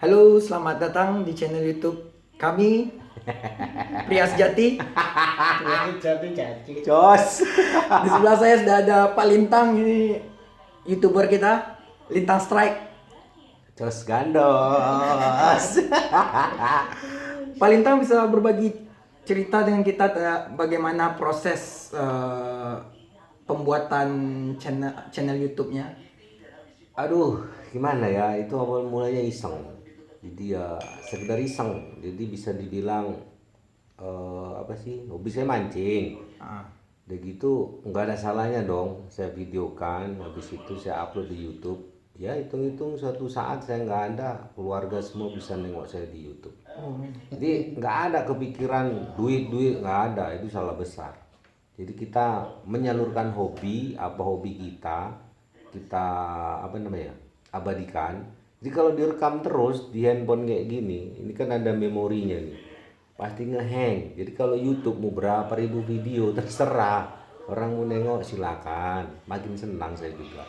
Halo, selamat datang di channel YouTube kami, Pria Sejati. Jati. Jos. Di sebelah saya sudah ada Pak Lintang, ini YouTuber kita, Lintang Strike. Jos gandos. Pak Lintang bisa berbagi cerita dengan kita bagaimana proses pembuatan channel YouTube-nya. Aduh, gimana ya? Itu awal mulanya iseng. Jadi ya sekedar iseng. Jadi bisa dibilang apa sih? Hobi saya mancing. Ah, Udah gitu nggak ada salahnya dong. Saya videokan, habis itu saya upload di YouTube. Ya hitung-hitung suatu saat saya nggak ada, keluarga semua bisa nengok saya di YouTube. Jadi nggak ada kepikiran duit nggak ada, itu salah besar. Jadi kita menyalurkan hobi, apa hobi kita apa namanya abadikan. Jadi kalau direkam terus di handphone kayak gini, ini kan ada memorinya nih, pasti ngehang. Jadi kalau YouTube mau berapa ribu video terserah, orang mau nengok silakan, makin senang saya juga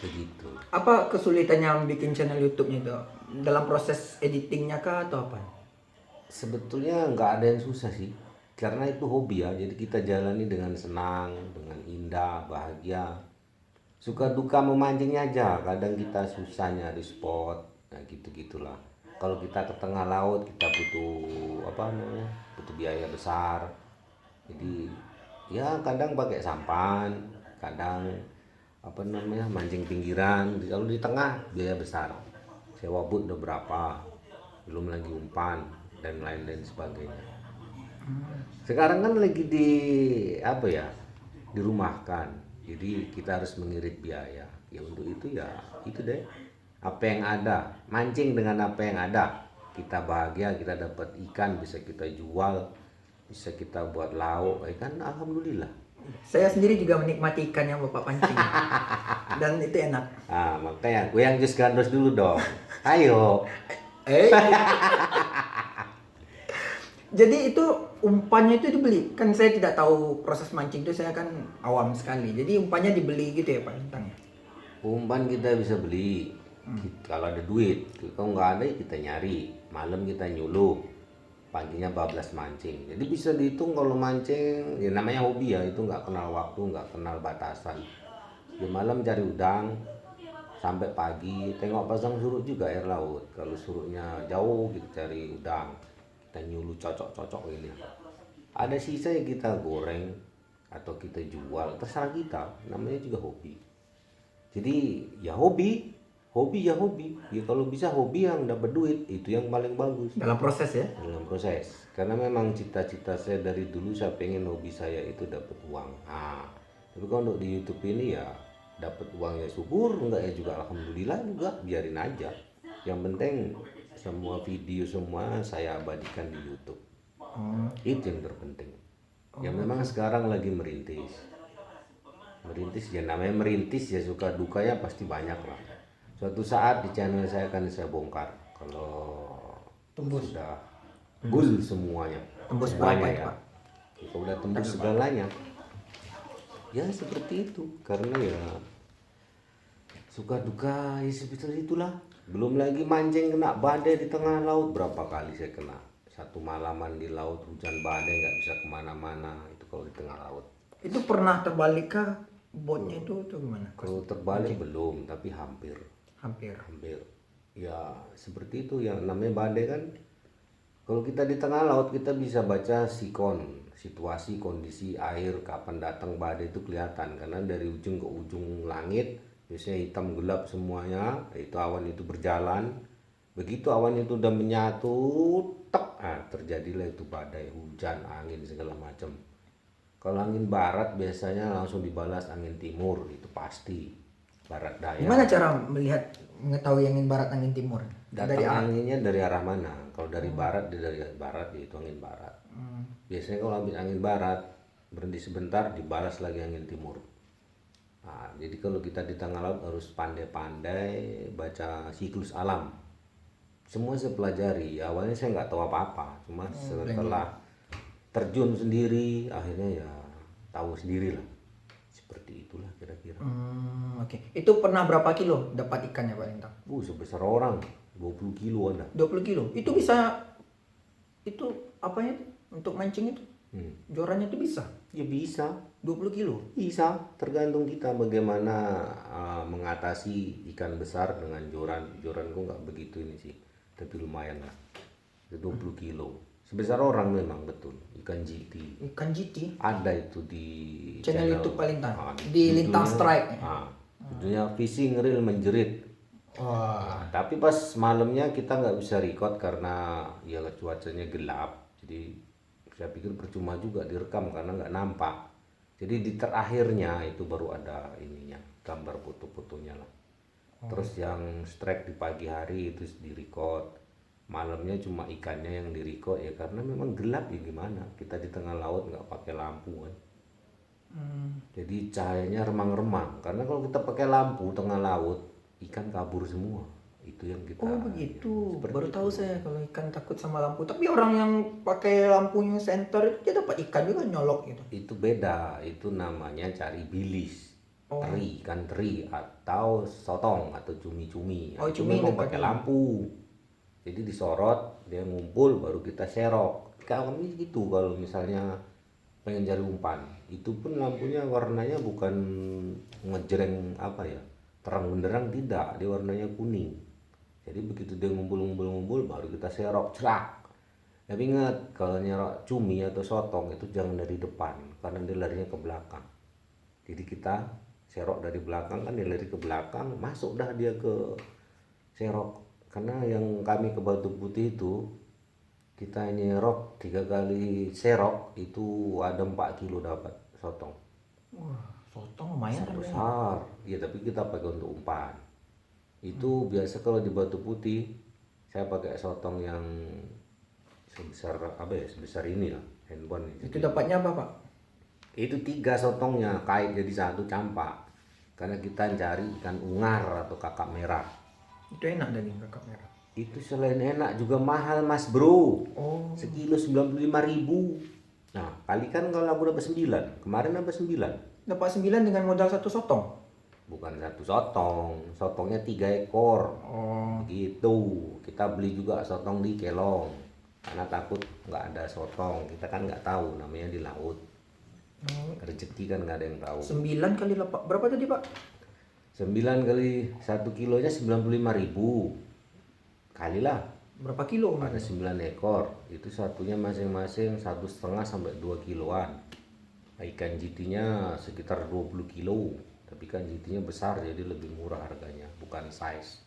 begitu. Apa kesulitannya bikin channel YouTube-nya itu? Dalam proses editingnya kah atau apa? Sebetulnya nggak ada yang susah sih, karena itu hobi ya. Jadi kita jalani dengan senang, dengan indah, bahagia. Suka duka memancingnya aja. Kadang kita susah nyari spot, nah gitu gitulah. Kalau kita ke tengah laut kita butuh apa namanya, butuh biaya besar. Jadi ya kadang pakai sampan, kadang apa namanya mancing pinggiran. Kalau di tengah biaya besar. Sewa boot udah berapa, belum lagi umpan dan lain-lain sebagainya. Sekarang kan lagi di apa ya, dirumahkan, jadi kita harus mengirit biaya. Ya untuk itu ya itu deh, apa yang ada, mancing dengan apa yang ada, kita bahagia, kita dapat ikan bisa kita jual, bisa kita buat lauk, ya kan, alhamdulillah. Saya sendiri juga menikmati ikan yang Bapak pancing. Dan itu enak. Ah makanya gue yang jus gandos dulu dong, ayo. Eh, jadi itu umpannya itu dibeli. Kan saya tidak tahu proses mancing itu, saya kan awam sekali. Jadi umpannya dibeli gitu ya Pak Lintang ya? Umpan kita bisa beli kalau ada duit. Kalau nggak ada ya kita nyari. Malam kita nyuluh. Paginya bablas mancing. Jadi bisa dihitung kalau mancing. Ya namanya hobi ya. Itu nggak kenal waktu, nggak kenal batasan. Di malam cari udang sampai pagi. Tengok pasang surut juga air laut. Kalau surutnya jauh kita cari udang. Kita nyuluh cocok-cocok ini. Ada sisa ya kita goreng atau kita jual. Terserah kita. Namanya juga hobi. Jadi ya hobi ya hobi ya. Kalau bisa hobi yang dapat duit itu yang paling bagus Dalam proses ya. dalam proses, karena memang cita-cita saya dari dulu, saya pengen hobi saya itu dapat uang. Tapi kalau untuk di YouTube ini ya dapat uang ya syukur, enggak ya juga alhamdulillah, juga biarin aja. Yang penting semua video semua saya abadikan di YouTube. Itu yang terpenting. Ya memang sekarang lagi merintis ya, namanya merintis ya, suka dukanya pasti banyak lah. Suatu saat di channel saya akan saya bongkar kalau Tembus. sudah full semuanya. Tembus Semuanya berapa itu ya, Pak? kalau udah tembus segalanya ya seperti itu. Karena ya suka duka ya seperti itulah. Belum lagi mancing kena badai di tengah laut, berapa kali saya kena. Satu malaman di laut hujan badai nggak bisa kemana-mana, itu kalau di tengah laut. Itu pernah terbalik kah botnya itu atau gimana? Kalau terbalik belum, tapi hampir Hampir. ya seperti itu. Yang namanya badai kan, kalau kita di tengah laut kita bisa baca situasi kondisi air kapan datang badai itu kelihatan, karena dari ujung ke ujung langit biasanya hitam gelap semuanya, itu awan itu berjalan. Begitu awan itu udah menyatu terjadilah itu badai, hujan, angin segala macam. Kalau angin barat biasanya langsung dibalas angin timur, itu pasti barat daya. Gimana cara mengetahui angin barat, angin timur? Datang anginnya dari arah mana? Kalau dari barat, dia dari barat, itu angin barat. Biasanya kalau habis angin barat berhenti sebentar, dibalas lagi angin timur. Jadi kalau kita di tengah laut harus pandai-pandai baca siklus alam. Semua saya pelajari. Awalnya saya nggak tahu apa-apa, cuma setelah terjun sendiri akhirnya ya tahu sendiri lah. Seperti itulah kira-kira. Oke. Itu pernah berapa kilo dapat ikannya Pak Lintang? Sebesar orang 20 kilo ada. 20 kilo. Itu bisa, itu apanya tuh? Untuk mancing itu? Jorannya itu bisa? Ya bisa. 20 kilo? Bisa, tergantung kita bagaimana mengatasi ikan besar dengan joran. Joranku nggak begitu ini sih, tapi lumayan lah. Itu 20 kilo. Sebesar orang memang betul, ikan GT. Ikan GT? Ada itu di Channel YouTube Palintang? Ah, Di Lintang judulnya- Strike? Judulnya Fishing Reel Menjerit. Wah. Tapi pas malamnya kita nggak bisa record karena ya cuacanya gelap. Jadi saya pikir percuma juga direkam karena nggak nampak. Jadi di terakhirnya itu baru ada ininya, gambar foto-fotonya lah. Terus yang strike di pagi hari itu di record. Malamnya cuma ikannya yang di record ya karena memang gelap ya gimana. Kita di tengah laut nggak pakai lampu kan. Jadi cahayanya remang-remang. Karena kalau kita pakai lampu tengah laut, ikan kabur semua. Itu yang kita. Oh begitu, seperti baru itu. tahu saya kalau ikan takut sama lampu. Tapi orang yang pakai lampunya senter itu dia dapat ikan juga nyolok gitu. Itu beda, itu namanya cari bilis. Oh. Teri, ikan teri atau sotong atau cumi-cumi. Oh, Itu cumi memang dekat pakai ini. lampu. Jadi disorot, dia ngumpul baru kita serok. Kami gitu kalau misalnya pengen cari umpan. Itu pun lampunya warnanya bukan ngejreng apa ya, terang benderang tidak, dia warnanya kuning. Jadi begitu dia ngumpul baru kita serok, cerak. Tapi ingat kalau nyerok cumi atau sotong itu jangan dari depan karena dia larinya ke belakang. Jadi kita serok dari belakang kan dia lari ke belakang, masuk dah dia ke serok. Karena yang kami ke Batu Putih itu kita nyerok 3 kali serok itu ada 4 kilo dapat sotong. Wah, sotong lumayan kan. Besar. Ya tapi kita pakai untuk umpan. Itu biasa kalau di Batu Putih saya pakai sotong yang sebesar apa ya, sebesar ini lah handphone ini. Itu dapatnya apa Pak? Itu 3 sotongnya kait jadi satu campak. Karena kita cari ikan ungar atau kakap merah. Itu enak daging kakap merah. Itu selain enak juga mahal mas bro. Oh. Sekilo 95.000. Nah kalikan kalau aku dapat 9. Kemarin dapat 9. Dapat 9 dengan modal satu sotong. Bukan satu sotong, sotongnya 3 ekor. Oh. Begitu. Kita beli juga sotong di Kelong. Karena takut nggak ada sotong. Kita kan nggak tahu namanya di laut. Rezeki kan nggak ada yang tahu. 9 kali lepak. Berapa tadi Pak? 9 kali 1 kilonya 95.000. Kalilah Berapa kilo? ada 9 ekor. Itu satunya masing-masing 1,5 sampai 2 kiloan. Ikan GT-nya sekitar 20 kilo. Tapi ikan GT-nya besar jadi lebih murah harganya, bukan size.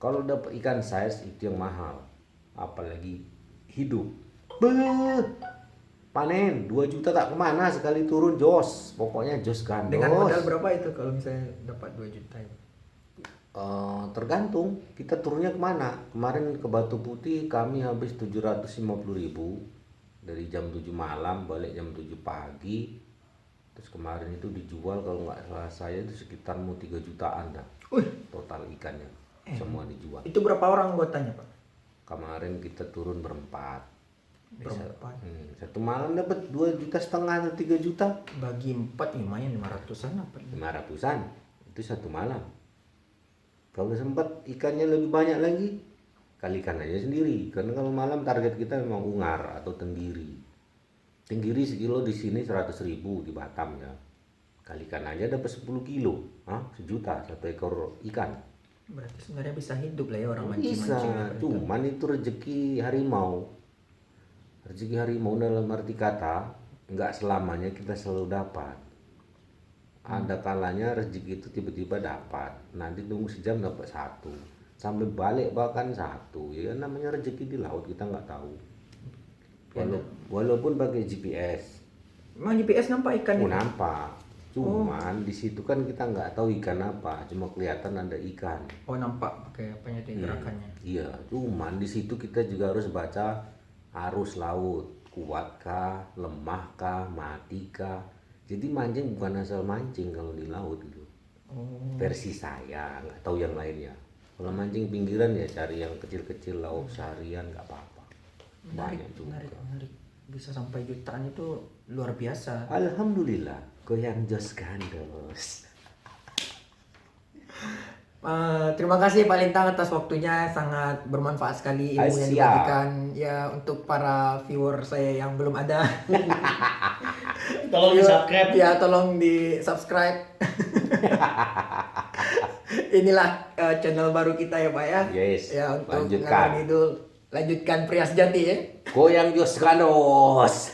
Kalau dapat ikan size itu yang mahal. Apalagi hidup. Beuh, panen 2 juta tak kemana sekali turun jos. Pokoknya jos gandos. Dengan modal berapa itu kalau misalnya dapat 2 juta itu? Tergantung kita turunnya kemana. Kemarin ke Batu Putih kami habis 750.000 dari jam 7 malam balik jam 7 pagi. Terus kemarin itu dijual kalau nggak salah saya itu sekitar mau 3 jutaan dah total ikannya semua dijual. Itu berapa orang anggotanya Pak? Kemarin kita turun berempat. Berempat. Satu malam dapat 2,5 juta atau 3 juta. Bagi 4 lumayan 500-an apa? 500-an itu satu malam. Kalau sempat ikannya lebih banyak lagi, kalikan aja sendiri. Karena kalau malam target kita memang ungar atau tenggiri. Tenggiri sekilo di sini 100.000 di Batam ya. Kalikan aja dapat 10 kilo, sejuta satu ekor ikan. Berarti sebenarnya bisa hidup lah ya orang Bisa, mancing-mancing. cuman itu rezeki harimau. Rezeki harimau dalam arti kata nggak selamanya kita selalu dapat. Ada kalanya rezeki itu tiba-tiba dapat, nanti tunggu sejam dapat 1, sampai balik bahkan 1. Ya namanya rezeki di laut kita nggak tahu. Walaupun pakai GPS, Emang GPS nampak ikan itu? nampak. Cuman di situ kan kita nggak tahu ikan apa, cuma kelihatan ada ikan. Oh nampak pakai apanya itu gerakannya. Iya, cuman di situ kita juga harus baca arus laut, kuatkah, lemahkah, matikah. Jadi mancing bukan asal mancing kalau di laut gitu. Versi saya, nggak tahu yang lainnya. Kalau mancing pinggiran ya cari yang kecil-kecil lauk seharian nggak apa-apa. Banyak juga. Menarik. Bisa sampai jutaan itu luar biasa. Alhamdulillah, goyang jos gandos. Terima kasih Pak Lintang atas waktunya, sangat bermanfaat sekali ilmu yang Siap. dibagikan ya untuk para viewer saya yang belum ada. Tolong di subscribe. Ya, tolong di subscribe. Inilah channel baru kita ya Pak ya. Yes, Ya untuk lanjutkan. ngalor ngidul. Lanjutkan Prias Jati ya. Goyang Jos Ganos.